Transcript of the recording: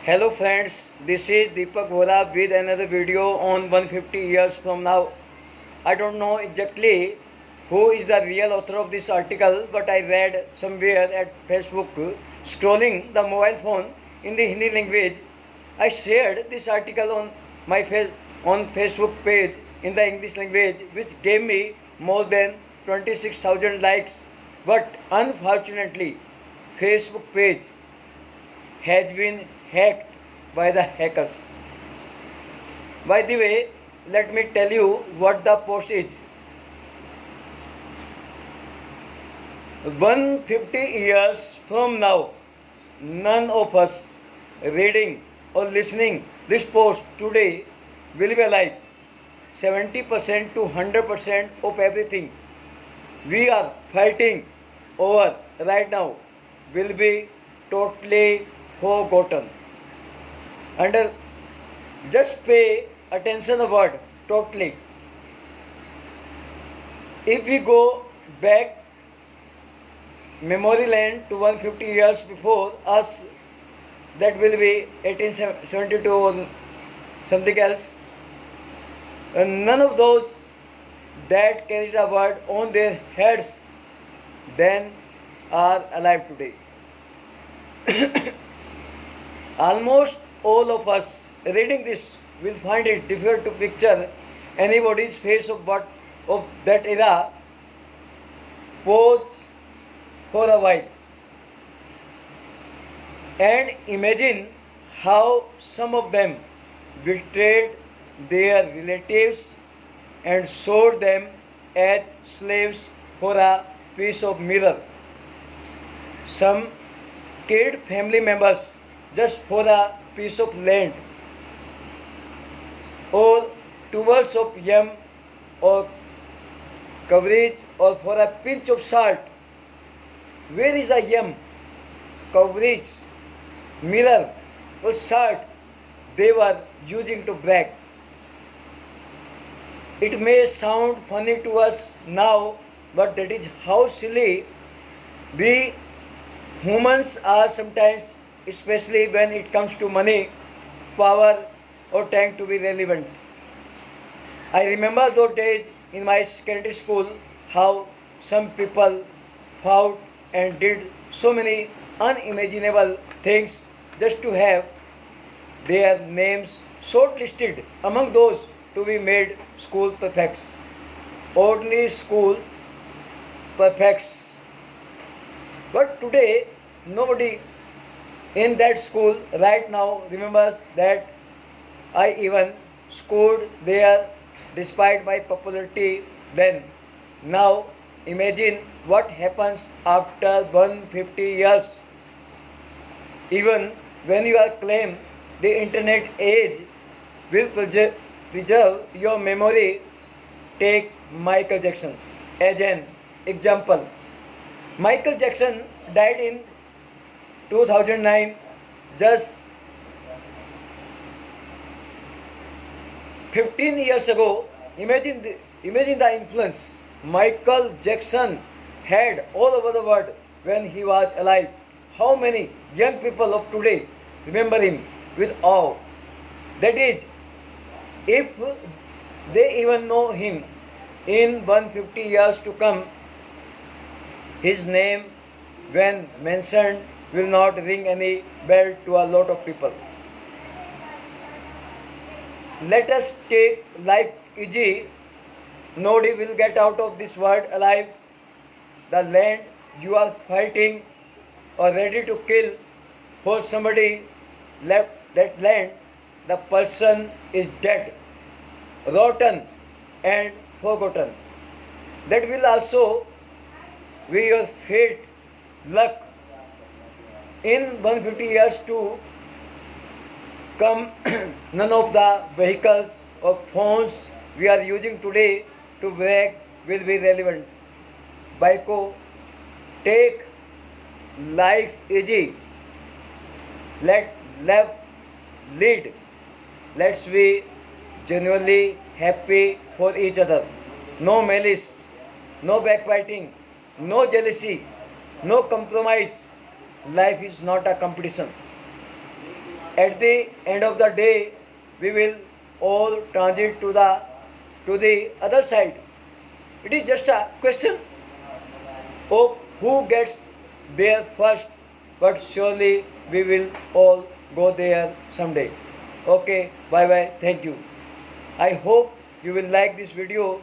Hello friends, this is Deepak Vola with another video on 150 years from now. I don't know exactly who is the real author of this article, but I read somewhere at Facebook scrolling the mobile phone in the Hindi language. I shared this article on my Facebook page in the English language, which gave me more than 26,000 likes. But unfortunately, Facebook page has been hacked by the hackers. By the way, let me tell you what the post is. 150 years from now, none of us reading or listening this post today will be alive. 70% to 100% of everything we are fighting over right now will be totally forgotten. And just pay attention to the word totally. If we go back memory lane to 150 years before us, that will be 1872 or something else. And none of those that carried the word on their heads then are alive today. Almost all of us reading this will find it difficult to picture anybody's face of that era. Pause for a while and imagine how some of them betrayed their relatives and sold them as slaves for a piece of mirror. Some killed family members just for a piece of land or tubers of yam or coverage or for a pinch of salt. Where is the yam, coverage, mirror or salt they were using to brag? It may sound funny to us now, but that is how silly we humans are sometimes, especially when it comes to money, power, or trying to be relevant. I remember those days in my secondary school how some people fought and did so many unimaginable things just to have their names shortlisted among those to be made school prefects. Ordinary school prefects. But today, nobody in that school right now remembers that I even scored there despite my popularity then. Now, imagine what happens after 150 years. Even when you are claimed the internet age will preserve your memory. Take Michael Jackson as an example. Michael Jackson died in 2009, just 15 years ago. Imagine the influence Michael Jackson had all over the world when he was alive. How many young people of today remember him with awe? That is, if they even know him in 150 years to come, his name, when mentioned, will not ring any bell to a lot of people. Let us take life easy. Nobody will get out of this world alive. The land you are fighting or ready to kill for somebody left that land, the person is dead, rotten and forgotten. That will also be your fate, luck. In 150 years to come, none of the vehicles or phones we are using today to brag will be relevant. Baiko, take life easy. Let love lead. Let's be genuinely happy for each other. No malice, no backbiting, no jealousy, no compromise. Life is not a competition. At the end of the day, we will all transit to the other side. It is just a question of who gets there first, but surely we will all go there someday. Okay, bye bye, thank you. I hope you will like this video.